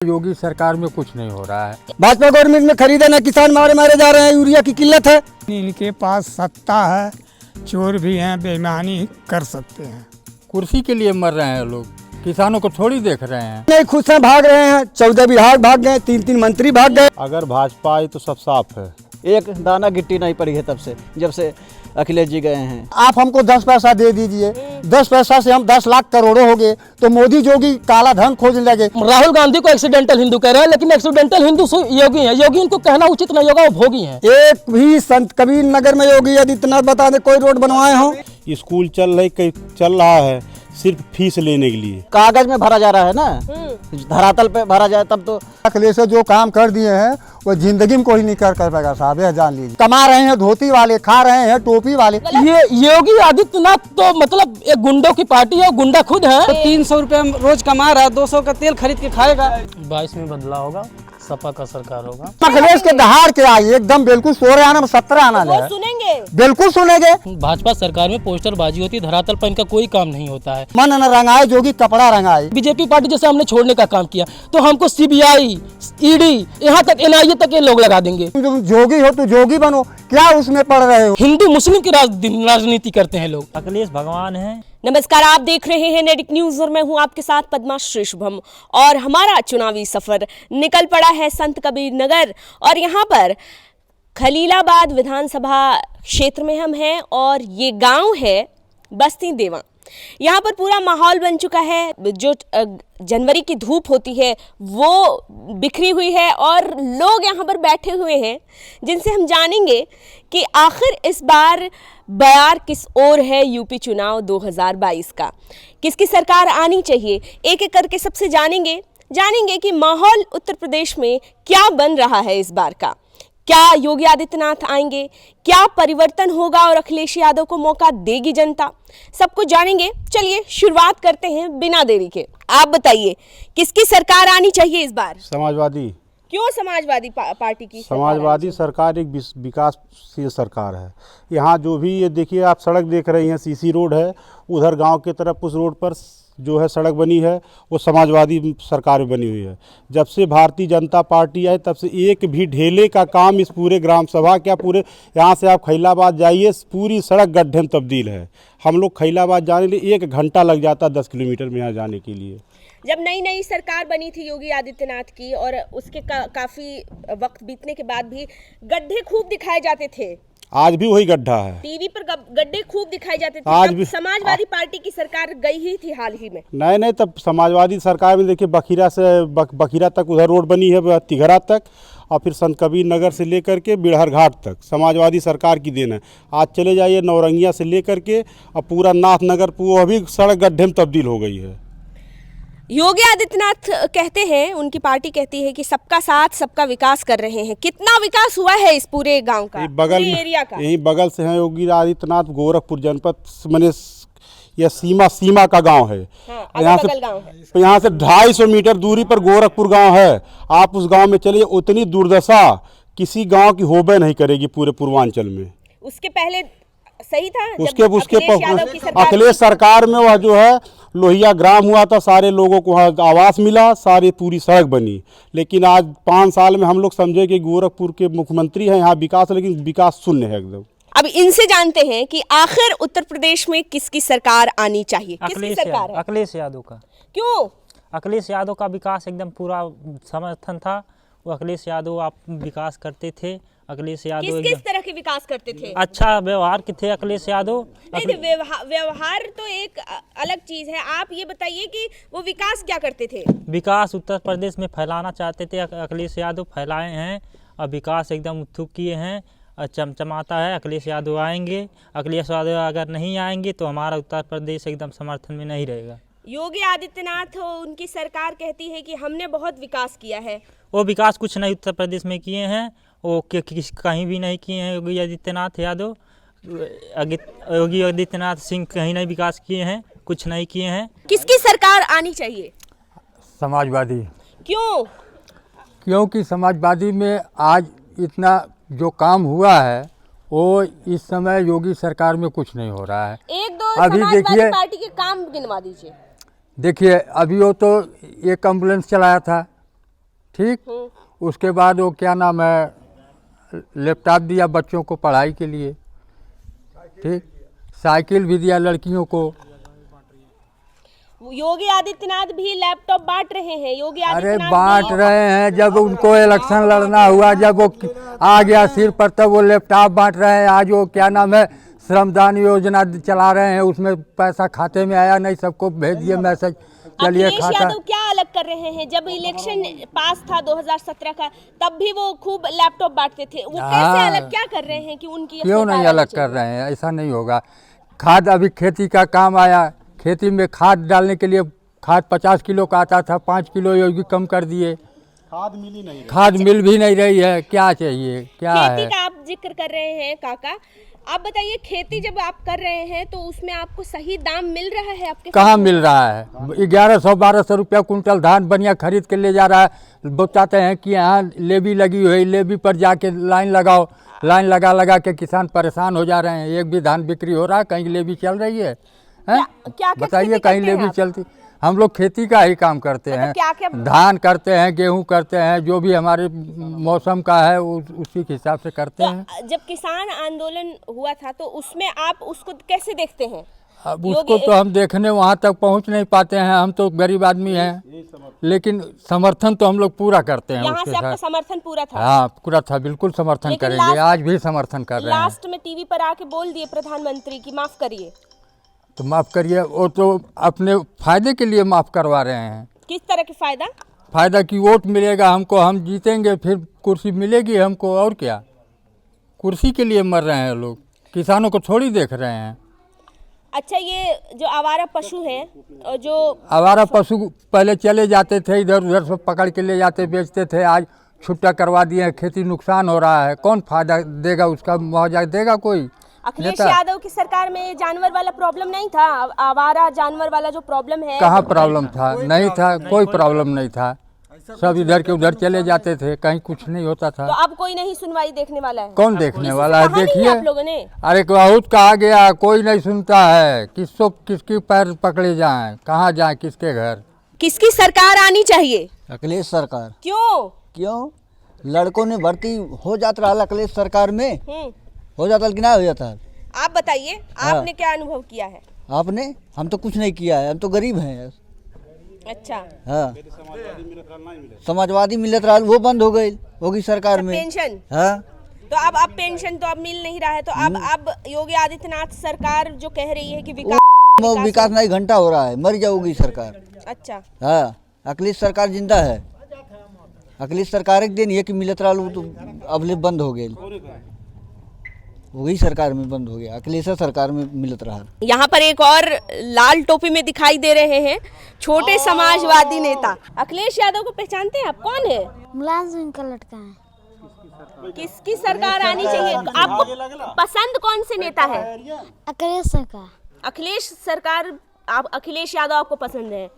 योगी सरकार में कुछ नहीं हो रहा है। भाजपा गवर्नमेंट में खरीदे ना, किसान मारे मारे जा रहे हैं, यूरिया की किल्लत है। इनके पास सत्ता है, चोर भी हैं, बेईमानी कर सकते हैं। कुर्सी के लिए मर रहे हैं लोग, किसानों को थोड़ी देख रहे हैं। नहीं खुश हैं, भाग रहे हैं, 14 विधायक भाग गए, 3 मंत्री भाग गए। अगर भाजपा आई तो सब साफ है। एक दाना गिट्टी नहीं पड़ी है तब से, जब से अखिलेश जी गए हैं। आप हमको 10 पैसा दे दीजिए, 10 पैसा से हम 10 लाख करोड़ों हो गए, तो मोदी जोगी काला धन खोजने लगे। राहुल गांधी को एक्सीडेंटल हिंदू कह रहे हैं, लेकिन एक्सीडेंटल हिंदू योगी हैं। योगी इनको कहना उचित नहीं होगा, वो भोगी हैं। एक भी संत कबीर नगर में योगी आदित्यनाथ बता दे कोई रोड बनवाए हो? स्कूल चल रहा है सिर्फ फीस लेने के लिए। कागज में भरा जा रहा है ना, धरातल पे भरा जाए तब तो। अखिलेश जो काम कर दिए हैं वो जिंदगी में कोई नहीं कर पाएगा साहब, यह जान लीजिए। कमा रहे हैं धोती वाले, खा रहे हैं टोपी वाले। ये योगी आदित्यनाथ तो मतलब एक गुंडों की पार्टी है, गुंडा खुद है। 300 रुपये रोज कमा रहा है, 200 का तेल खरीद के खाएगा। 22 में बदलाव होगा, सपा का सरकार होगा। अखिलेश के दहाड़ के आई एकदम बिल्कुल 16 आना 17 आना जाए, सुनेंगे, बिल्कुल सुनेंगे। भाजपा सरकार में पोस्टरबाजी होती है, धरातल पर इनका कोई काम नहीं होता है। मन न रंगाए जोगी कपड़ा रंगाए। बीजेपी पार्टी जैसे हमने छोड़ने का काम किया तो हमको सीबीआई, ईडी, यहाँ तक एनआईए तक ये लोग लगा देंगे। तुम जोगी हो तो जोगी बनो, क्या उसमें पड़ रहे हो? हिंदू मुस्लिम की राजनीति करते हैं लोग। अखिलेश भगवान है। नमस्कार, आप देख रहे हैं नेडिक न्यूज और मैं हूं आपके साथ पद्मा श्री शुभम। और हमारा चुनावी सफर निकल पड़ा है संत कबीर नगर और यहाँ पर खलीलाबाद विधानसभा क्षेत्र में हम हैं और ये गांव है बस्ती देवा। यहाँ पर पूरा माहौल बन चुका है, जो जनवरी की धूप होती है वो बिखरी हुई है और लोग यहाँ पर बैठे हुए हैं जिनसे हम जानेंगे कि आखिर इस बार बयार किस ओर है यूपी चुनाव 2022 का, किसकी सरकार आनी चाहिए। एक एक करके सबसे जानेंगे कि माहौल उत्तर प्रदेश में क्या बन रहा है इस बार का। क्या योगी आदित्यनाथ आएंगे, क्या परिवर्तन होगा और अखिलेश यादव को मौका देगी जनता, सब कुछ जानेंगे। चलिए शुरुआत करते हैं बिना देरी के। आप बताइए किसकी सरकार आनी चाहिए इस बार? समाजवादी। क्यों समाजवादी पार्टी की? समाजवादी सरकार एक विकासशील सरकार है। यहाँ जो भी ये देखिए आप सड़क देख रही हैं, सीसी रोड है, उधर गांव की तरफ उस रोड पर जो है सड़क बनी है वो समाजवादी सरकार में बनी हुई है। जब से भारतीय जनता पार्टी आई तब से एक भी ढेले का काम इस पूरे ग्राम सभा क्या पूरे यहाँ से आप खैलाबाद जाइए, पूरी सड़क गड्ढे में तब्दील है। हम लोग खैलाबाद जाने के लिए 1 घंटा लग जाता 10 किलोमीटर में यहाँ जाने के लिए। जब नई सरकार बनी थी योगी आदित्यनाथ की और उसके काफी वक्त बीतने के बाद भी गड्ढे खूब दिखाए जाते थे। आज भी वही गड्ढा है, टीवी पर गड्ढे खूब दिखाए जाते थे। आज भी समाजवादी पार्टी की सरकार गई ही थी हाल ही में। नहीं तब समाजवादी सरकार में देखिए बखीरा तक उधर रोड बनी है, तिघरा तक, और फिर संत कबीर नगर से लेकर के बिड़हर घाट तक समाजवादी सरकार की देन है। आज चले जाइए नौरंगिया से लेकर के और पूरा नाथनगर वो अभी सड़क गड्ढे में तब्दील हो गई है। योगी आदित्यनाथ कहते हैं, उनकी पार्टी कहती है कि सबका साथ सबका विकास कर रहे हैं। कितना विकास हुआ है इस पूरे गांव का, बगल पूरे एरिया का? यही बगल से है योगी आदित्यनाथ, गोरखपुर जनपद मैंने यह सीमा का गांव है। हाँ, यहाँ से 250 मीटर दूरी पर गोरखपुर गांव है। आप उस गांव में चलिए, उतनी दुर्दशा किसी गांव की होबे नहीं करेगी पूरे पूर्वांचल में। उसके पहले सही था, उसके अखिलेश सरकार में वह जो है लोहिया ग्राम हुआ था, सारे लोगों को वहाँ आवास मिला, सारी पूरी सड़क बनी। लेकिन आज 5 साल में हम लोग समझे कि गोरखपुर के मुख्यमंत्री हैं, यहाँ विकास, लेकिन विकास शून्य है एकदम। अब इनसे जानते हैं कि आखिर उत्तर प्रदेश में किसकी सरकार आनी चाहिए, किसकी सरकार है? अखिलेश यादव का। क्यों? अखिलेश यादव का विकास एकदम पूरा समर्थन था। वो अखिलेश यादव आप विकास करते थे। अखिलेश यादव किस तरह के विकास करते थे? अच्छा व्यवहार के थे अखिलेश यादव। नहीं, व्यवहार तो एक अलग चीज है। आप ये बताइए कि वो विकास क्या करते थे? विकास उत्तर प्रदेश में फैलाना चाहते थे, अखिलेश यादव फैलाए हैं और विकास एकदम उत्थुप किए हैं। चमचमाता है, अखिलेश यादव आएंगे। अखिलेश यादव अगर नहीं आएंगे तो हमारा उत्तर प्रदेश एकदम समर्थन में नहीं रहेगा। योगी आदित्यनाथ उनकी सरकार कहती है कि हमने बहुत विकास किया है। वो विकास कुछ नहीं उत्तर प्रदेश में किए हैं, वो कहीं भी नहीं किए हैं। योगी आदित्यनाथ यादव, योगी आदित्यनाथ सिंह कहीं नहीं विकास किए हैं, कुछ नहीं किए हैं। किसकी सरकार आनी चाहिए? समाजवादी। क्यों? क्योंकि समाजवादी में आज इतना जो काम हुआ है वो इस समय योगी सरकार में कुछ नहीं हो रहा है। एक दो अभी समाजवादी पार्टी के काम गिनवा दीजिए। देखिए अभी वो तो एक एम्बुलेंस चलाया था, ठीक। उसके बाद वो क्या नाम है, लैपटॉप दिया बच्चों को पढ़ाई के लिए, ठीक। साइकिल भी दिया लड़कियों को। योगी आदित्यनाथ भी लैपटॉप बांट रहे हैं। योगी अरे आदित्यनाथ बांट भी- रहे हैं, जब उनको इलेक्शन लड़ना हुआ, जब वो आ गया सिर पर, तब वो लैपटॉप बांट रहे हैं। आज वो क्या नाम है, श्रमदान योजना चला रहे हैं, उसमें पैसा खाते में आया नहीं, सबको भेज दिए मैसेज, चलिए अखिलेश खाता। यादव क्या अलग कर रहे हैं? जब इलेक्शन पास था 2017 का, तब भी वो खूब लैपटॉप बांटते थे। वो कैसे हाँ। अलग क्या कर रहे हैं कि उनकी क्यों नहीं सरकार अलग आनी कर रहे हैं? ऐसा नहीं होगा। खाद, अभी खेती का काम आया, खेती में खाद डालने के लिए खाद 50 किलो का आता था, 5 किलो योगी कम कर दिए। खाद मिल ही नहीं, खाद मिल भी नहीं रही है। क्या चाहिए, क्या खेती है? का आप जिक्र कर रहे हैं काका, आप बताइए, खेती जब आप कर रहे हैं तो उसमें आपको सही दाम मिल रहा है? आपके कहाँ मिल रहा है? 1100-1200 रुपया कुंटल धान बढ़िया खरीद के ले जा रहा है। बताते हैं कि यहाँ लेवी लगी हुई, लेवी पर जाके लाइन लगाओ, लाइन लगा लगा के किसान परेशान हो जा रहे हैं। एक भी धान बिक्री हो रहा है? कहीं लेवी चल रही है? हैं? क्या बताइए, खेती कहीं करते हैं लेवी आप? चलती? हम लोग खेती का ही काम करते हैं। क्या-क्या? धान करते हैं, गेहूं करते हैं, जो भी हमारे मौसम का है उसी के हिसाब से करते हैं। तो जब किसान आंदोलन हुआ था तो उसमें आप उसको कैसे देखते हैं? अब उसको तो हम देखने वहाँ तक पहुँच नहीं पाते हैं, हम तो गरीब आदमी हैं, लेकिन समर्थन तो हम लोग पूरा करते हैं यहाँ उसके से आपका साथ। समर्थन पूरा था? हाँ, पूरा था, बिल्कुल समर्थन लेकिन करेंगे, आज भी समर्थन कर रहे हैं। लास्ट में टीवी पर आके बोल दिए प्रधानमंत्री की माफ करिए। तो माफ़ करिए, वो तो अपने फायदे के लिए माफ़ करवा रहे हैं। किस तरह के फायदा? फायदा की वोट मिलेगा हमको, हम जीतेंगे, फिर कुर्सी मिलेगी हमको, और क्या? कुर्सी के लिए मर रहे हैं लोग, किसानों को थोड़ी देख रहे हैं। अच्छा, ये जो आवारा पशु हैं, जो आवारा पशु पहले चले जाते थे, इधर उधर से पकड़ के ले जाते बेचते थे, आज छुट्टा करवा दिए हैं, खेती नुकसान हो रहा है। कौन फायदा देगा? उसका मुआवजा देगा कोई? अखिलेश नेता? यादव की सरकार में जानवर वाला प्रॉब्लम नहीं था? आवारा जानवर वाला जो प्रॉब्लम है, कहाँ प्रॉब्लम था? नहीं था, कोई प्रॉब्लम नहीं था। सब इधर के उधर चले जाते थे, कहीं कुछ नहीं होता तो था। अब कोई नहीं सुनवाई देखने वाला है? कौन देखने वाला है? कहा नहीं देखिए, आप लोगों ने? अरे बहुत कहा गया, कोई नहीं सुनता है। किसके पैर पकड़े जाएं, कहाँ जाएं, किसके घर? किसकी सरकार आनी चाहिए? अखिलेश सरकार। क्यों? लड़कों ने भर्ती हो जाता रहा अखिलेश सरकार में, हो जाता कि ना हो जाता? आप बताइए, आपने क्या अनुभव किया है? आपने? हम तो कुछ नहीं किया है, हम तो गरीब हैं। अच्छा, हाँ, समाजवादी मिलत रहा, वो बंद हो गई होगी सरकार में। पेंशन? हाँ, तो अब पेंशन तो अब मिल नहीं रहा है, तो अब योगी आदित्यनाथ सरकार जो कह रही है कि वो विकास नहीं, घंटा हो रहा है, मर जाओगी सरकार। अच्छा, हाँ, अखिलेश सरकार जिंदा है। अखिलेश सरकार एक दिन ये कि मिलत रहा तो अब ले बंद हो गए, वही सरकार में बंद हो गया, अखिलेश सरकार में मिलत रहा। यहाँ पर एक और लाल टोपी में दिखाई दे रहे हैं छोटे समाजवादी नेता अखिलेश यादव को पहचानते हैं आप? कौन है? मुलायम सिंह का लड़का है। किसकी सरकार आनी चाहिए आपको? पसंद कौन से नेता है? अखिलेश सरकार। अखिलेश सरकार, आप अखिलेश यादव आपको पसंद है?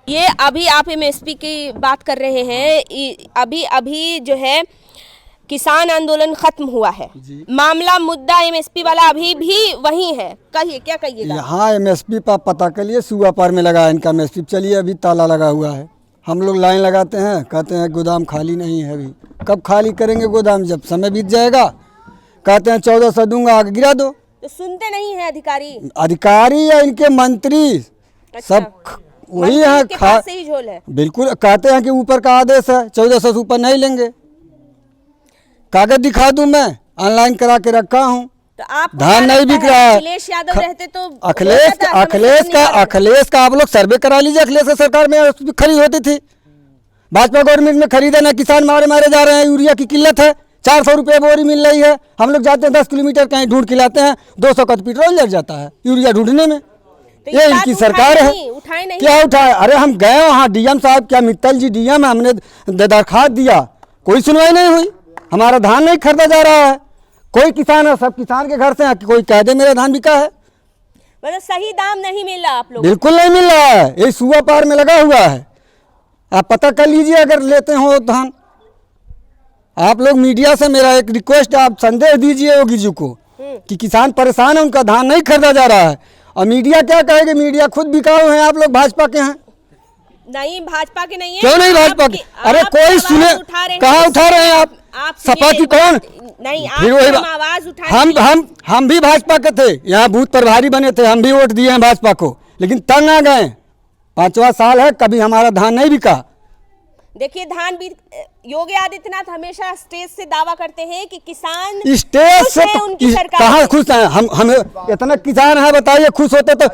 ये अभी आप एमएसपी की बात कर रहे हैं, अभी जो है किसान आंदोलन खत्म हुआ है, मामला मुद्दा एमएसपी वाला अभी भी वही है। कहिए, क्या कहिएगा? यहाँ एमएसपी पर पता करिए, सुआ पार में लगा है इनका एमएसपी। चलिए, अभी ताला लगा हुआ है, हम लोग लाइन लगाते हैं, कहते हैं गोदाम खाली नहीं है। अभी कब खाली करेंगे गोदाम? जब समय बीत जाएगा। कहते हैं 1400 दूंगा, आगे गिरा दो। तो सुनते नहीं है अधिकारी या इनके मंत्री? अच्छा। सब वही मंत्री है, के पास से ही झोल है। बिल्कुल। कहते हैं कि ऊपर का आदेश है, 1400 से ऊपर नहीं लेंगे। कागज दिखा दूं मैं, ऑनलाइन करा के रखा हूँ। तो आप धान नहीं बिक रहा है। अखिलेश यादव रहते तो अखिलेश का आप लोग सर्वे करा लीजिए। अखिलेश की सरकार में खरीद होती थी, भाजपा गवर्नमेंट में खरीदे ना, किसान मारे जा रहे हैं। यूरिया की किल्लत है, 400 रुपये बोरी मिल रही है। हम लोग जाते हैं 10 किलोमीटर कहीं ढूंढ के लाते हैं, 200 का पेट्रोल लग जाता है यूरिया ढूंढने में। ये इनकी सरकार है। क्या उठाए? अरे हम गए वहाँ, डीएम साहब, क्या मित्तल जी डीएम है, हमने दरखास्त दिया, कोई सुनवाई नहीं हुई। हमारा धान नहीं खरीदा जा रहा है। कोई किसान है, सब किसान के घर से है, कोई कह दे मेरा धान बिका है। मतलब सही दाम नहीं मिल रहा आप लोग? बिल्कुल नहीं मिल रहा है, ये सुआ पार में लगा हुआ है। आप पता कर लीजिए अगर लेते हो धान। आप लोग मीडिया से मेरा एक रिक्वेस्ट है, आप संदेश दीजिए योगी जी को कि किसान परेशान है, उनका धान नहीं खरीदा जा रहा है। और मीडिया क्या कहेगी? मीडिया खुद बिकाऊ है, आप लोग भाजपा के हैं। नहीं भाजपा के नहीं है। क्यों नहीं भाजपा के? अरे कोई सुने, कहाँ उठा रहे हैं आप? सपा की कौन? नहीं, फिर वही आप आवाज उठा। हम भी भाजपा के थे, यहाँ बूथ प्रभारी बने थे, हम भी वोट दिए हैं भाजपा को, लेकिन तंग आ गए। 5वां साल है, कभी हमारा धान नहीं बिका। देखिए धान भी, योगी आदित्यनाथ हमेशा स्टेज से दावा करते हैं कि किसान स्टेज खुश से है उनकी सरकार कहाँ से। खुश हैं? हम इतना किसान है, बताइए, खुश होते तो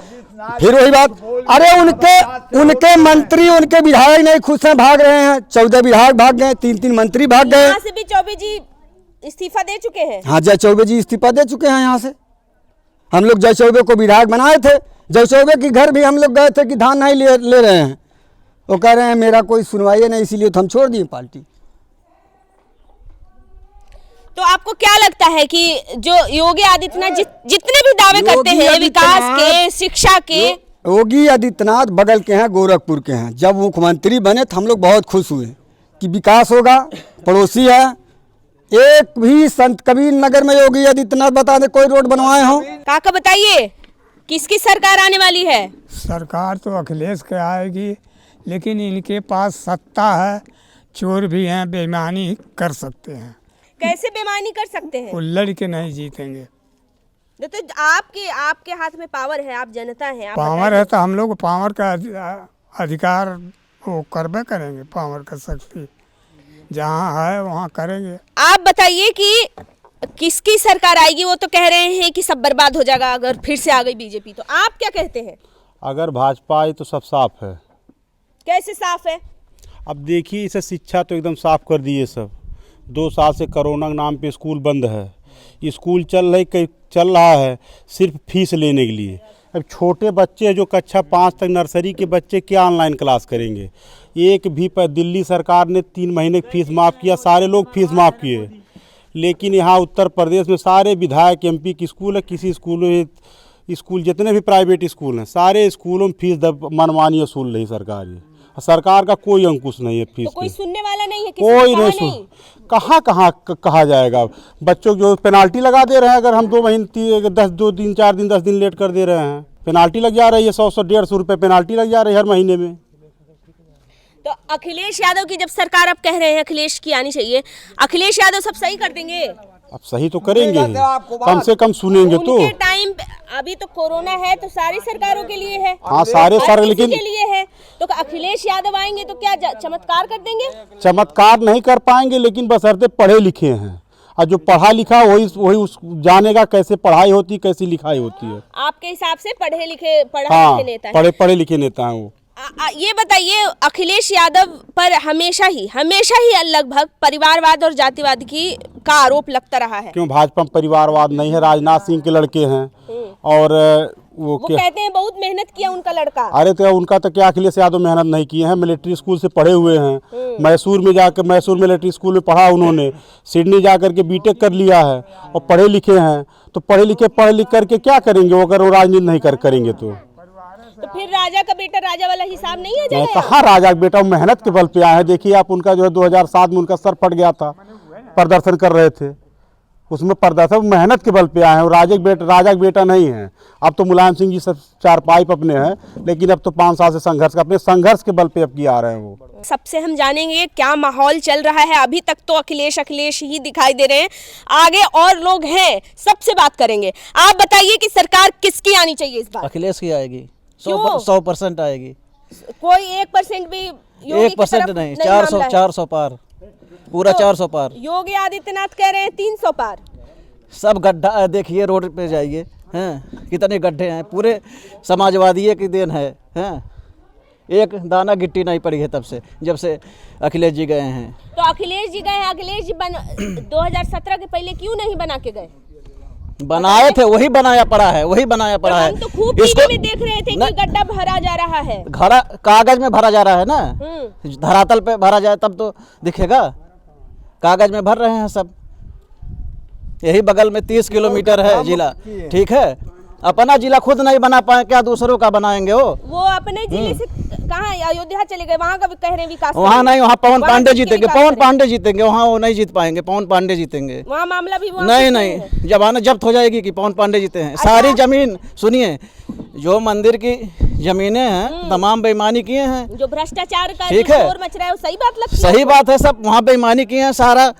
फिर वही बात। अरे उनके मंत्री, उनके विधायक नहीं खुश हैं, भाग रहे हैं। 14 विधायक भाग गए, 3 मंत्री भाग गए। यहाँ से भी चौबे जी इस्तीफा दे चुके हैं। हाँ, जय चौबे जी इस्तीफा दे चुके हैं। यहाँ से हम लोग जय चौबे को विधायक बनाए थे। जय चौबे के घर भी हम लोग गए थे कि धान नहीं ले रहे हैं। वो कह रहे हैं मेरा कोई सुनवाई नहीं, इसीलिए तो हम छोड़ दिए पार्टी। तो आपको क्या लगता है कि जो योगी आदित्यनाथ जितने भी दावे करते हैं विकास के, शिक्षा के, योगी आदित्यनाथ बगल के हैं, गोरखपुर के हैं। जब मुख्यमंत्री बने तो हम लोग बहुत खुश हुए कि विकास होगा, पड़ोसी है। एक भी संत कबीर नगर में योगी आदित्यनाथ बता दे कोई रोड बनवाए हो? काका बताइए किसकी सरकार आने वाली है? सरकार तो अखिलेश के आएगी, लेकिन इनके पास सत्ता है, चोर भी हैं, बेईमानी कर सकते हैं। कैसे बेईमानी कर सकते हैं? वो लड़के नहीं जीतेंगे। तो आपके हाथ में पावर है, आप जनता हैं, आप पावर है तो हम लोग पावर का अधिकार वो करबे करेंगे। पावर का शक्ति जहाँ है वहाँ करेंगे। आप बताइए कि किसकी सरकार आएगी? वो तो कह रहे हैं कि सब बर्बाद हो जाएगा अगर फिर से आ गई बीजेपी, तो आप क्या कहते हैं? अगर भाजपा आई तो सब साफ है। कैसे साफ है? अब देखिए, इसे शिक्षा तो एकदम साफ कर दिए सब। 2 साल से कोरोना के नाम पे स्कूल बंद है। स्कूल चल रहा है सिर्फ फीस लेने के लिए। अब छोटे बच्चे जो कक्षा 5 तक नर्सरी के बच्चे क्या ऑनलाइन क्लास करेंगे? एक भी पर दिल्ली सरकार ने 3 महीने की फीस माफ़ किया, सारे लोग फीस माफ़ किए। लेकिन यहाँ उत्तर प्रदेश में सारे विधायक MP के स्कूल है, किसी स्कूल जितने भी प्राइवेट स्कूल हैं, सारे स्कूलों में फीस मनमानी वसूल रही सरकार। ये सरकार का कोई अंकुश नहीं है फीस तो कोई सुनने वाला नहीं है? कोई नहीं सुन, कहाँ कहा जाएगा? बच्चों को जो पेनाल्टी लगा दे रहे हैं, अगर हम 2 महीने 2 दिन 4 दिन 10 दिन लेट कर दे रहे हैं, पेनाल्टी लग जा रही है। 100-150 रुपये पेनाल्टी लग जा रही है हर महीने में। तो अखिलेश यादव की जब सरकार, अब कह रहे हैं अखिलेश की आनी चाहिए, अखिलेश यादव सब सही कर देंगे? अब सही तो करेंगे ही, कम से कम सुनेंगे तो। उनके टाइम अभी तो कोरोना है तो सारी सरकारों के लिए है। हाँ, सारे सर, लेकिन के लिए है। तो अखिलेश यादव आएंगे तो क्या चमत्कार कर देंगे? चमत्कार नहीं कर पाएंगे, लेकिन बशर्ते पढ़े लिखे हैं। और जो पढ़ा लिखा वही जानेगा कैसे पढ़ाई होती, कैसी लिखाई होती है। आपके हिसाब से पढ़े लिखे नेता हैं? पढ़े लिखे नेता हैं वो। ये बताइए, अखिलेश यादव पर हमेशा ही लगभग परिवारवाद और जातिवाद का आरोप लगता रहा है। क्यों? भाजपा में परिवारवाद नहीं है, राजनाथ सिंह के लड़के हैं। और वो कहते हैं बहुत मेहनत किया उनका लड़का। अरे तो उनका तो क्या, अखिलेश यादव मेहनत नहीं किए हैं, मिलिट्री स्कूल से पढ़े हुए हैं। मैसूर मिलिट्री स्कूल में पढ़ा उन्होंने, सिडनी जाकर के B.Tech कर लिया है और पढ़े लिखे हैं। तो पढ़ लिख करके क्या करेंगे वो, अगर वो राजनीति नहीं करेंगे तो फिर राजा का बेटा राजा वाला हिसाब नहीं आ जाएगा? कहाँ राजा का बेटा, मेहनत के बल पे आए हैं। देखिए आप, उनका जो है 2007 में उनका सर फट गया था, प्रदर्शन कर रहे थे, उसमें प्रदर्शन मेहनत के बल पे आए हैं। राजा का बेटा नहीं है। अब तो मुलायम सिंह जी सब 4 पाइप अपने हैं, लेकिन अब तो 5 साल से अपने संघर्ष के बल पे अब आ रहे हैं वो। सबसे हम जानेंगे क्या माहौल चल रहा है। अभी तक तो अखिलेश ही दिखाई दे रहे हैं, आगे और लोग हैं, सबसे बात करेंगे। आप बताइए कि सरकार किसकी आनी चाहिए इस बार? अखिलेश की आएगी, 100% आएगी। कोई 1% भी? 1% नहीं, 400 पार, पूरा 400 पार। योगी आदित्यनाथ कह रहे हैं 300 पार। सब गड्ढा देखिए, रोड पे जाइए, हैं कितने गड्ढे हैं। पूरे समाजवादी की देन है, हैं एक दाना गिट्टी नहीं पड़ी है तब से, जब से अखिलेश जी गए हैं। तो अखिलेश जी गए हैं, अखिलेश जी 2017 के पहले क्यों नहीं बना के गए? बनाए थे, वही बनाया पड़ा है। हम तो खूब टीवी में देख रहे थे कि गड्ढा भरा जा रहा है। कागज में भरा जा रहा है ना, धरातल पे भरा जाए तब तो दिखेगा। कागज में भर रहे हैं सब। यही बगल में 30 किलोमीटर है जिला, ठीक है। अपना जिला खुद नहीं बना पाए, क्या दूसरों का बनाएंगे? वो अपने जिले से कहाँ, अयोध्या चले गए, वहाँ का भी कह रहे हैं विकास। वहाँ नहीं, वहाँ पवन पांडे जीतेंगे, वहाँ वो नहीं जीत पाएंगे, पवन पांडे जीतेंगे। वहाँ मामला भी नहीं, जमानत जब्त हो जाएगी कि पवन पांडे जीते हैं। सारी जमीन सुनिए, जो मंदिर की जमीनें हैं, तमाम बेईमानी किए हैं। जो भ्रष्टाचार का ठीक जो है। शोर मच रहा है, वो सही बात लगती है? सही बात है, सब वहाँ बेईमानी किए हैं सारा।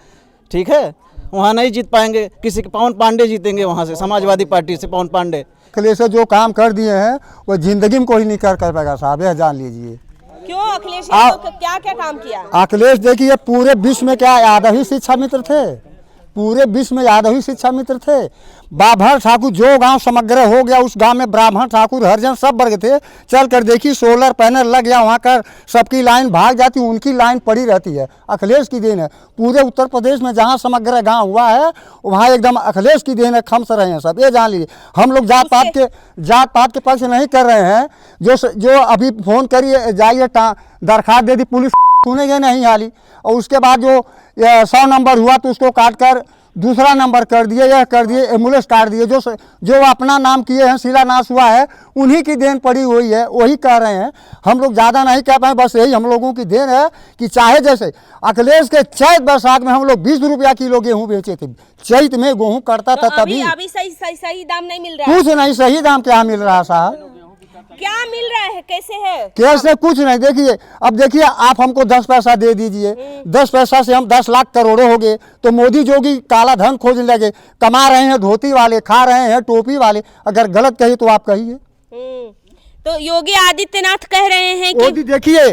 ठीक है, वहाँ नहीं जीत पाएंगे, किसी के पवन पांडे जीतेंगे वहाँ से, समाजवादी पार्टी से पवन पांडे। अखिलेश जो काम कर दिए हैं वो जिंदगी में कोई नहीं कर पाएगा साहब, यह जान लीजिए। क्यों अखिलेश यादव क्या क्या काम किया? अखिलेश देखिए पूरे विश्व में क्या यादव ही शिक्षा मित्र थे, पूरे विश्व में यादव ही शिक्षा मित्र थे। बाभर ठाकुर जो गांव समग्र हो गया, उस गांव में ब्राह्मण ठाकुर हरिजन सब वर्ग थे। चल कर देखी सोलर पैनल लग गया वहाँ कर, सबकी लाइन भाग जाती, उनकी लाइन पड़ी रहती है। अखिलेश की देन है। पूरे उत्तर प्रदेश में जहाँ समग्र गांव हुआ है वहाँ एकदम अखिलेश की देन है, खम्स रहे हैं सब, ये जान लीजिए। हम लोग जात पात के पक्ष नहीं कर रहे हैं। जो अभी फ़ोन करिए जाइए दरखास्त दे दी, पुलिस सुनेंगे नहीं हाली, और उसके बाद जो 100 नंबर हुआ तो उसको काट कर दूसरा नंबर कर दिए, यह कर दिए, एम्बुलेंस काट दिए। जो अपना नाम किए हैं, शिलान्यास हुआ है, उन्हीं की देन पड़ी हुई है, वही कह रहे हैं। हम लोग ज़्यादा नहीं कह पाए, बस यही हम लोगों की देन है कि चाहे जैसे अखिलेश के चैत बैसाख में हम लोग 20 रुपया किलो गेहूँ बेचे थे, चैत में गेहूँ करता था तभी। अभी सही दाम नहीं मिल रहा है? कुछ नहीं, सही दाम क्या मिल रहा साहब, क्या मिल रहा है, कैसे है? कैसे कुछ नहीं। देखिए अब देखिए, आप हमको 10 पैसा दे दीजिए, 10 पैसा से हम 10 लाख करोड़ों हो गए। तो मोदी जोगी काला धन खोजने लगे, कमा रहे हैं धोती वाले, खा रहे हैं टोपी वाले। अगर गलत कही तो आप कहिए। तो योगी आदित्यनाथ कह रहे हैं कि मोदी देखिए,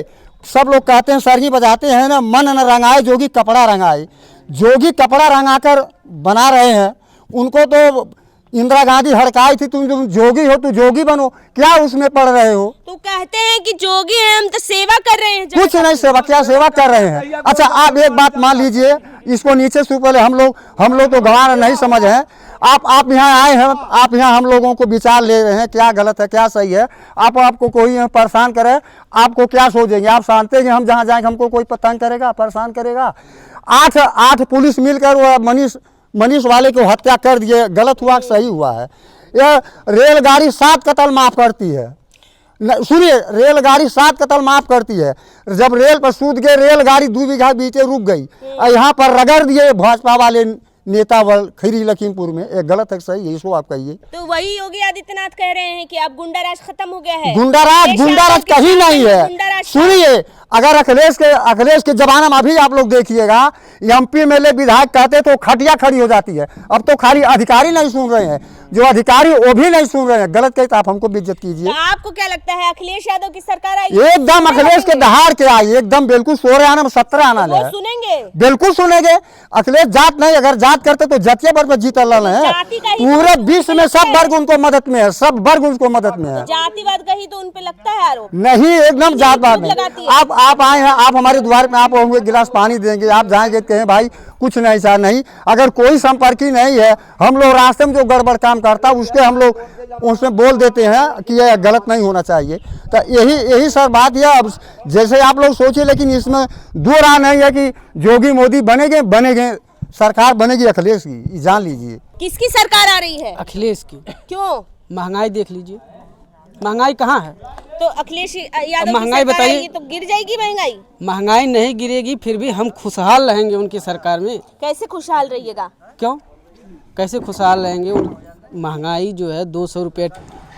सब लोग कहते हैं सरगी बजाते हैं ना, मन न रंगाए जोगी कपड़ा रंगाए। जोगी कपड़ा रंगा कर बना रहे हैं, उनको तो इंदिरा गांधी हड़काई थी, तुम जोगी हो तो जोगी बनो, क्या उसमें पढ़ रहे हो? तो कहते हैं कि जोगी हैं हम, तो सेवा कर रहे हैं। कुछ नहीं सेवा, क्या सेवा कर रहे हैं? अच्छा आप एक बात मान लीजिए, इसको नीचे से ऊपर हम लोग तो गंवार नहीं समझ हैं। आप यहाँ आए हैं, आप यहाँ हम लोगों को विचार ले रहे हैं, क्या गलत है क्या सही है। आपको कोई परेशान करे, आपको क्या सोचेंगे? आप जानते हैं हम जहाँ जाएंगे हमको कोई पतंग करेगा, परेशान करेगा। 8 पुलिस मिलकर वो मनीष वाले को हत्या कर दिए, गलत हुआ कि सही हुआ है? यह रेलगाड़ी 7 कत्ल माफ़ करती है। सुनिए, रेलगाड़ी 7 कत्ल माफ़ करती है। जब रेल पर सूद गए, रेलगाड़ी 2 बीघा बीते रुक गई, और यहाँ पर रगड़ दिए भाजपा वाले नेता बल खीरी लखीमपुर में। एक गलत है सही है, इसको आप कहिए। तो वही योगी आदित्यनाथ कह रहे हैं कि अब गुंडाराज खत्म हो गया है। गुंडाराज कहीं नहीं है। सुनिए, अगर अखिलेश के जमाना में अभी आप लोग देखिएगा, एमपी एमएलए विधायक कहते तो खटिया खड़ी हो जाती है। अब तो खाली अधिकारी नहीं सुन रहे हैं, जो अधिकारी वो भी नहीं सुन रहे हैं। गलत कहते आप हमको बेइज्जत कीजिए। तो आपको क्या लगता है अखिलेश यादव की सरकार आई? एकदम अखिलेश के दहाड़ के आई, एकदम बिल्कुल 16 आना 17 आना है। सुनेंगे, बिल्कुल सुनेंगे। अखिलेश जात नहीं, अगर जात करते तो जतिया वर्ग में जीत रहे हैं। पूरे विश्व में सब वर्ग उनको मदद में है, सब वर्ग उनको मदद में है। जातिवाद का ही तो उन पे लगता है आरोप? नहीं, एकदम जातवाद नहीं। आप आए हैं, आप हमारे द्वार में आप होंगे, गिलास पानी देंगे, आप जाएंगे कहें भाई कुछ नहीं सर नहीं। अगर कोई संपर्क ही नहीं है, हम लोग रास्ते में जो गड़बड़ काम करता है उसके हम लोग उसमें बोल देते हैं कि यह गलत नहीं होना चाहिए। तो यही सर बात है। अब जैसे आप लोग सोचिए, लेकिन इसमें दो राह नहीं है कि जोगी मोदी बनेंगे, सरकार बनेगी अखिलेश की, जान लीजिए। किसकी सरकार आ रही है? अखिलेश की। क्यों? महंगाई देख लीजिए, महंगाई कहाँ है? तो अखिलेश यादव महंगाई बताइए, तो गिर जाएगी महंगाई? महंगाई नहीं गिरेगी, फिर भी हम खुशहाल रहेंगे उनकी सरकार में। कैसे खुशहाल रहिएगा? क्यों कैसे खुशहाल रहेंगे? महंगाई जो है 200 रुपये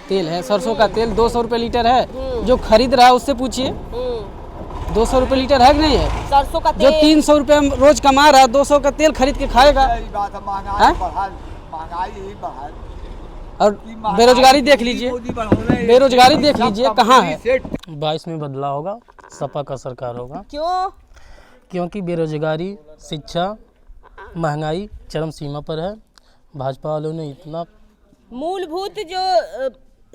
तेल है, सरसों का तेल 200 रुपये लीटर है। जो खरीद रहा है उससे पूछिए, 200 रुपये लीटर है कि नहीं है? सरसों का तेल जो 300 रुपये रोज कमा रहा है, 200 का तेल खरीद के खाएगा। और बेरोजगारी देख लीजिए, बेरोजगारी देख लीजिए कहाँ है? 22 में बदला होगा, सपा का सरकार होगा। क्यों? क्योंकि बेरोजगारी, शिक्षा, महंगाई चरम सीमा पर है। भाजपा वालों ने इतना मूलभूत जो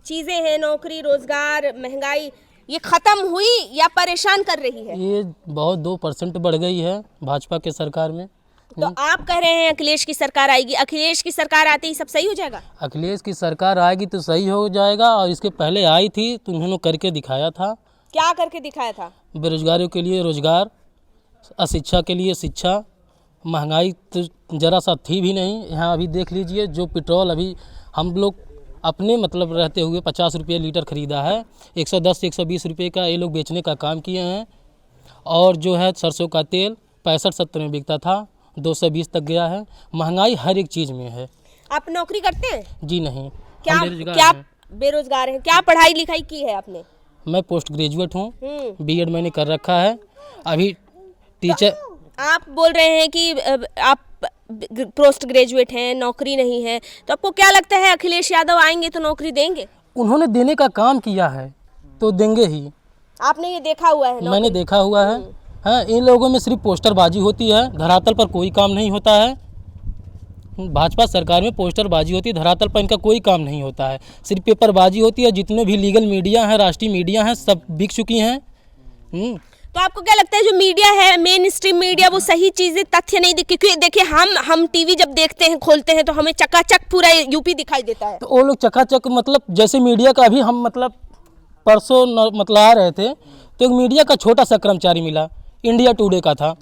चीज़ें हैं, नौकरी, रोजगार, महंगाई, ये खत्म हुई या परेशान कर रही है? ये बहुत 2% बढ़ गई है भाजपा के सरकार में। तो आप कह रहे हैं अखिलेश की सरकार आएगी, अखिलेश की सरकार आते ही सब सही हो जाएगा? अखिलेश की सरकार आएगी तो सही हो जाएगा, और इसके पहले आई थी तो उन्होंने करके दिखाया था। क्या करके दिखाया था? बेरोजगारियों के लिए रोजगार, अशिक्षा के लिए शिक्षा, महंगाई तो ज़रा सा थी भी नहीं। यहाँ अभी देख लीजिए, जो पेट्रोल अभी हम लोग अपने मतलब रहते हुए 50 रुपये लीटर ख़रीदा है, 110 से 120 रुपये का ये लोग बेचने का काम किए हैं। और जो है सरसों का तेल 65-70 में बिकता था, 220 तक गया है। महंगाई हर एक चीज़ में है। आप नौकरी करते हैं? जी नहीं। क्या बेरोजगार हैं। क्या पढ़ाई लिखाई की है आपने? मैं पोस्ट ग्रेजुएट हूँ, बीएड मैंने कर रखा है। अभी टीचर आप बोल रहे हैं कि आप पोस्ट ग्रेजुएट हैं, नौकरी नहीं है, तो आपको क्या लगता है अखिलेश यादव आएंगे तो नौकरी देंगे? उन्होंने देने का काम किया है तो देंगे ही। आपने ये देखा हुआ है? मैंने देखा हुआ है। हाँ, इन लोगों में सिर्फ पोस्टरबाजी होती है, धरातल पर कोई काम नहीं होता है। भाजपा सरकार में पोस्टरबाजी होती है, धरातल पर इनका कोई काम नहीं होता है, सिर्फ पेपरबाजी होती है। जितने भी लीगल मीडिया हैं, राष्ट्रीय मीडिया हैं, सब बिक चुकी हैं। तो आपको क्या लगता है जो मीडिया है, मेन स्ट्रीम मीडिया, वो सही चीजें, तथ्य नहीं दिखती? क्योंकि देखिए हम टीवी जब देखते हैं, खोलते हैं, तो हमें चकाचक पूरा यूपी दिखाई देता है। तो वो लोग चकाचक मतलब जैसे मीडिया का, अभी हम मतलब परसों मतलब आ रहे थे तो एक मीडिया का छोटा सा कर्मचारी मिला, इंडिया टुडे का था।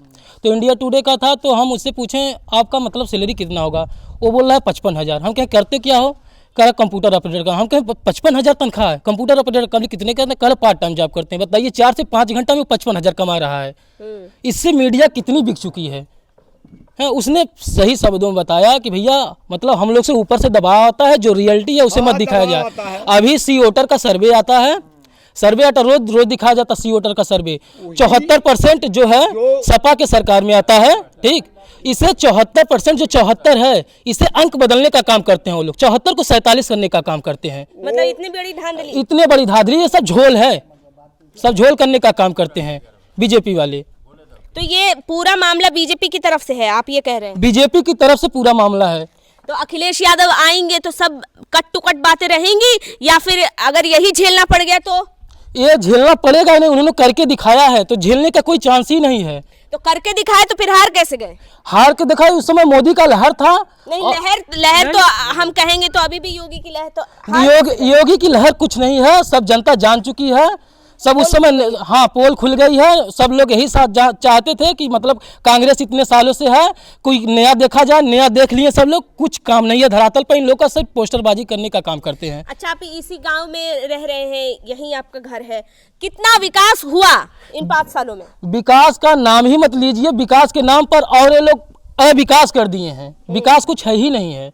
तो इंडिया टुडे का था तो हम उससे पूछें आपका मतलब सैलरी कितना होगा? वो बोल रहा है 55,000। हम कहें करते क्या हो? कह रहा कंप्यूटर ऑपरेटर का। हम कहें 55,000 तनख्वाह है, कंप्यूटर ऑपरेटर का कितने का? कल पार्ट टाइम जॉब करते हैं। बताइए 4 से 5 घंटा में 55,000 कमा रहा है। इससे मीडिया कितनी बिक चुकी है। उसने सही शब्दों में बताया कि भैया मतलब हम लोग से ऊपर से दबाव आता है, जो रियलिटी है उसे मत दिखाया जाए। अभी सी वोटर का सर्वे आता है, सर्वे आता रोज दिखाया जाता सी वोटर का सर्वे। 74% जो है सपा के सरकार में आता है, ठीक। इसे 74% जो 74 है, इसे अंक बदलने का काम करते हैं वो लोग। 74 को 47 करने का काम करते हैं। मतलब इतनी बड़ी धांधली, इतने बड़ी धांधली, ये सब झोल है, सब झोल करने का काम करते हैं बीजेपी वाले। तो ये पूरा मामला बीजेपी की तरफ से है, आप ये कह रहे हैं? बीजेपी की तरफ से पूरा मामला है। तो अखिलेश यादव आएंगे तो सब कट टू कट बातें रहेंगी, या फिर अगर यही झेलना पड़ गया तो? ये झेलना पड़ेगा नहीं, उन्होंने करके दिखाया है, तो झेलने का कोई चांस ही नहीं है। तो करके दिखाए तो फिर हार कैसे गए? हार के दिखाए, उस समय मोदी का लहर था। नहीं, लहर तो हम कहेंगे तो अभी भी योगी की लहर तो योगी की लहर कुछ नहीं है, सब जनता जान चुकी है। सब उस समय हाँ पोल खुल गई है। सब लोग यही चाहते थे कि मतलब कांग्रेस इतने सालों से है, कोई नया देखा जाए, नया देख लिए सब लोग, कुछ काम नहीं है धरातल पर। इन लोग का सिर्फ पोस्टरबाजी करने का काम करते हैं। अच्छा, आप इसी गांव में रह रहे हैं, यहीं आपका घर है, कितना विकास हुआ इन 5 सालों में? विकास का नाम ही मत लीजिए, विकास के नाम पर और ये लोग अविकास कर दिए हैं। विकास कुछ है ही नहीं है,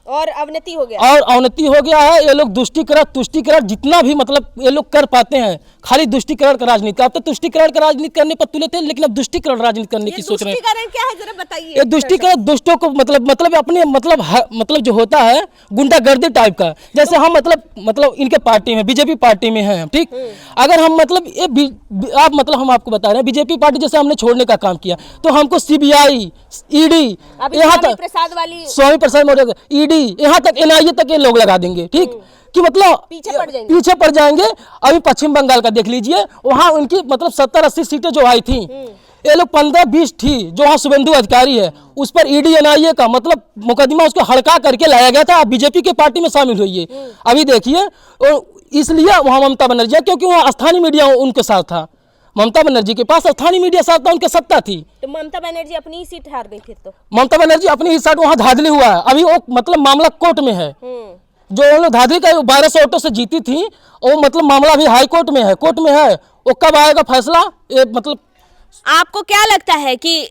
और अवनति हो गया, और अवनति हो गया है। ये लोग तुष्टिकरण जितना भी मतलब ये लोग कर पाते हैं, खाली दुष्टिकरण का राजनीति। अब तो तुष्टिकरण का राजनीति करने पर तुले थे, लेकिन अब दुष्टिकरण राजनीति करने की सोच रहे हैं। दुष्टिकरण क्या है जरा बताइए? ये दुष्टिकरण दुष्टों को मतलब अपने मतलब जो होता है गुंडागर्दी टाइप का। जैसे हम मतलब इनके पार्टी में, बीजेपी पार्टी में हैं, ठीक। अगर हम मतलब आप मतलब हम आपको बता रहे हैं, बीजेपी पार्टी जैसे हमने छोड़ने का काम किया तो हमको सीबीआई, ईडी, यहाँ तक स्वामी प्रसाद मौर्य, ईडी, यहाँ तक एनआईए तक ये लोग लगा देंगे, ठीक। कि मतलब पीछे पड़ जाएंगे। अभी पश्चिम बंगाल का देख लीजिए, वहाँ उनकी मतलब 70-80 सीटें जो आई थी, ये लोग 15-20 थी, जो वहाँ शुभेंदु अधिकारी है, उस पर ईडी एनआईए का मतलब मुकदमा उसको हड़का करके लाया गया था। आप बीजेपी के पार्टी में शामिल हुई है, अभी देखिए। इसलिए वहाँ ममता बनर्जी, क्योंकि वहाँ स्थानीय मीडिया उनके साथ था, ममता बनर्जी के पास स्थानीय मीडिया साथ था, उनके सत्ता थी। तो ममता बनर्जी अपनी ही सीट हार गई फिर तो? ममता बनर्जी अपनी ही सीट, वहाँ धांधली हुआ है। अभी वो मतलब मामला कोर्ट में है, जो उन्होंने धांधली का 1200 वोटों से जीती थी, वो मतलब मामला अभी हाई कोर्ट में है, वो कब आएगा फैसला ये मतलब। आपको क्या लगता है कि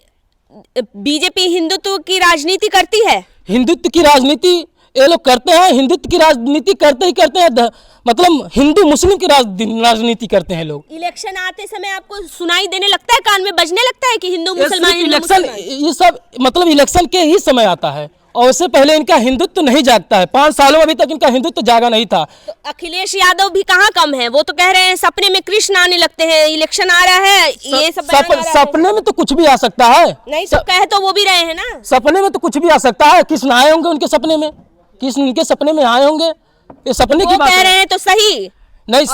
बीजेपी हिंदुत्व की राजनीति करती है? हिंदुत्व की राजनीति ये लोग करते हैं, हिंदुत्व की राजनीति करते हैं, मतलब हिंदू मुस्लिम की राजनीति करते हैं लोग। इलेक्शन आते समय आपको सुनाई देने लगता है, कान में बजने लगता है कि हिंदू मुसलमान, इलेक्शन ये सब मतलब इलेक्शन के ही समय आता है, और उससे पहले इनका हिंदुत्व नहीं जागता है। 5 सालों में अभी तक इनका हिंदुत्व जागा नहीं था। तो अखिलेश यादव भी कहाँ कम है? वो तो कह रहे हैं सपने में कृष्ण आने लगते हैं, इलेक्शन आ रहा है, ये सब सपने में तो कुछ भी आ सकता है। नहीं तो कह तो वो भी रहे हैं ना, सपने में तो कुछ भी आ सकता है। कृष्ण आए होंगे उनके सपने में, कृष्ण उनके सपने में आए होंगे, ये सपने की बात कह रहे हैं तो सही नहीं।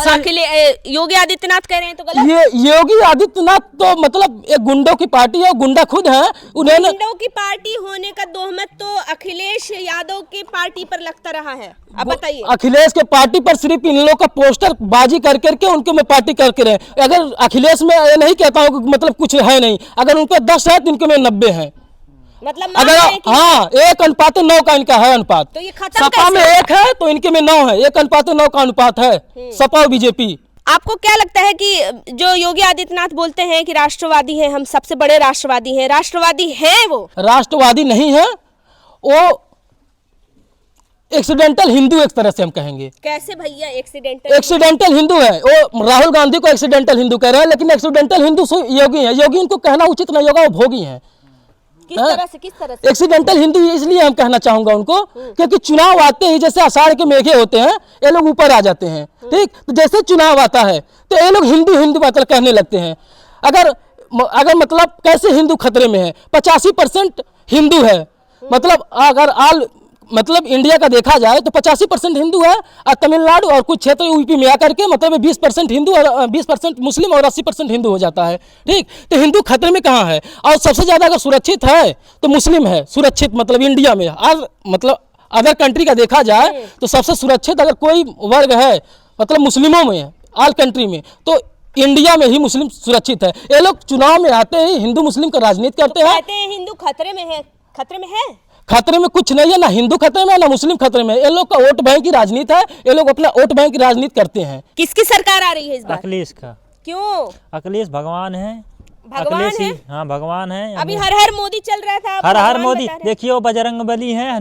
योगी आदित्यनाथ कह रहे हैं तो गलत। ये योगी आदित्यनाथ तो मतलब एक गुंडों की पार्टी है, गुंडा खुद है। उन्होंने गुंडों की पार्टी होने का तोहमत तो अखिलेश यादव की पार्टी पर लगता रहा है। अब बताइए, अखिलेश के पार्टी पर सिर्फ इन लोगों का पोस्टर बाजी कर करके उनके में पार्टी करके रहे। अगर अखिलेश में ये नहीं कहता हूँ मतलब कुछ है नहीं, अगर उनके 10 है तो इनके में 90 है। मतलब अगर हाँ 1:9 का इनका है अनुपात, तो ये खत्म सपा में 1 है तो इनके में 9 है, 1:9 का अनुपात है सपा और बीजेपी। आपको क्या लगता है कि जो योगी आदित्यनाथ बोलते हैं कि राष्ट्रवादी है, हम सबसे बड़े राष्ट्रवादी हैं, राष्ट्रवादी है वो? राष्ट्रवादी नहीं है वो, एक्सीडेंटल हिंदू एक तरह से हम कहेंगे। कैसे भैया एक्सीडेंटल? एक्सीडेंटल हिंदू है वो। राहुल गांधी को एक्सीडेंटल हिंदू कह रहे हैं, लेकिन एक्सीडेंटल हिंदू योगी है। योगी उनको कहना उचित नहीं होगा, वो भोगी हैं। किस तरह से? एक्सीडेंटल हिंदू इसलिए हम कहना चाहूंगा उनको, क्योंकि चुनाव आते ही जैसे आषाढ़ के मेघे होते हैं, ये लोग ऊपर आ जाते हैं। ठीक, तो जैसे चुनाव आता है तो ये लोग हिंदू हिंदू मतलब कहने लगते हैं। अगर मतलब कैसे हिंदू खतरे में है? 85% हिंदू है। मतलब अगर मतलब इंडिया का देखा जाए तो 85% हिंदू है, और तमिलनाडु और कुछ क्षेत्र यूपी में आकर के मतलब 20% हिंदू और 20% मुस्लिम और 80% हिंदू हो जाता है। ठीक, तो हिंदू खतरे में कहाँ है? और सबसे ज़्यादा अगर सुरक्षित है तो मुस्लिम है सुरक्षित, मतलब इंडिया में। और मतलब अदर कंट्री का देखा जाए तो सबसे सुरक्षित अगर कोई वर्ग है मतलब मुस्लिमों में, ऑल कंट्री में, तो इंडिया में ही मुस्लिम सुरक्षित है। ये लोग चुनाव में आते ही हिंदू मुस्लिम का राजनीति करते हैं। कहते हैं हिंदू खतरे में है। खतरे में है? खतरे में कुछ नहीं है, ना हिंदू खतरे में है ना मुस्लिम खतरे में। ये लोग का वोट बैंक की राजनीति है, ये लोग अपना वोट बैंक की राजनीति करते हैं। किसकी सरकार आ रही है इस बार? अखिलेश का। क्यों? अखिलेश भगवान है। भगवान है? हाँ भगवान है। अभी हर हर मोदी चल रहा था, हर हर मोदी देखिए, वो बजरंग बली है,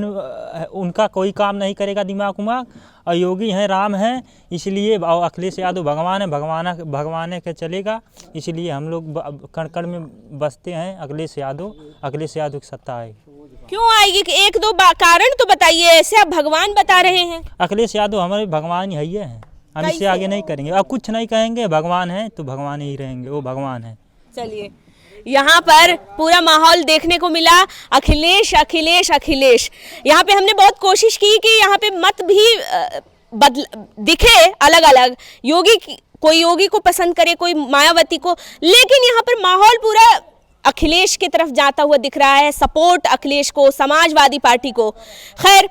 उनका कोई काम नहीं करेगा दिमाग उमाग। और योगी हैं, राम हैं, इसलिए अखिलेश यादव भगवान है, भगवान के चलेगा। इसलिए हम लोग कण कण में बसते हैं अखिलेश यादव की सत्ता आएगी। क्यों आएगी? एक दो कारण तो बताइए, ऐसे आप भगवान बता रहे हैं। अखिलेश यादव हमारे भगवान ही है, हम इससे आगे नहीं करेंगे। अब कुछ नहीं कहेंगे, भगवान है तो भगवान ही रहेंगे, वो भगवान है। चलिए, यहाँ पर पूरा माहौल देखने को मिला। अखिलेश अखिलेश अखिलेश। यहाँ पे हमने बहुत कोशिश की कि यहाँ पे मत भी दिखे अलग अलग, कोई योगी को पसंद करे, कोई मायावती को, लेकिन यहाँ पर माहौल पूरा अखिलेश की तरफ जाता हुआ दिख रहा है। सपोर्ट अखिलेश को, समाजवादी पार्टी को। खैर,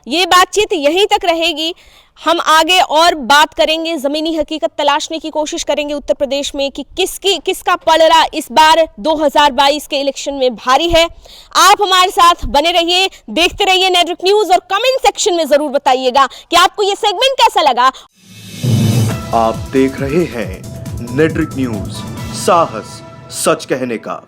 ये बातचीत यहीं तक रहेगी। हम आगे और बात करेंगे, ज़मीनी हकीकत तलाशने की कोशिश करेंगे उत्तर प्रदेश में कि किसका पलड़ा इस बार 2022 के इलेक्शन में भारी है। आप हमारे साथ बने रहिए, देखते रहिए नेटवर्क न्यूज़, और कमेंट सेक्शन में ज़रूर बताइएगा कि आपको ये सेगमेंट कैसा लगा। आप देख रहे हैं नेटवर्क न्यूज़, साहस सच कहने का।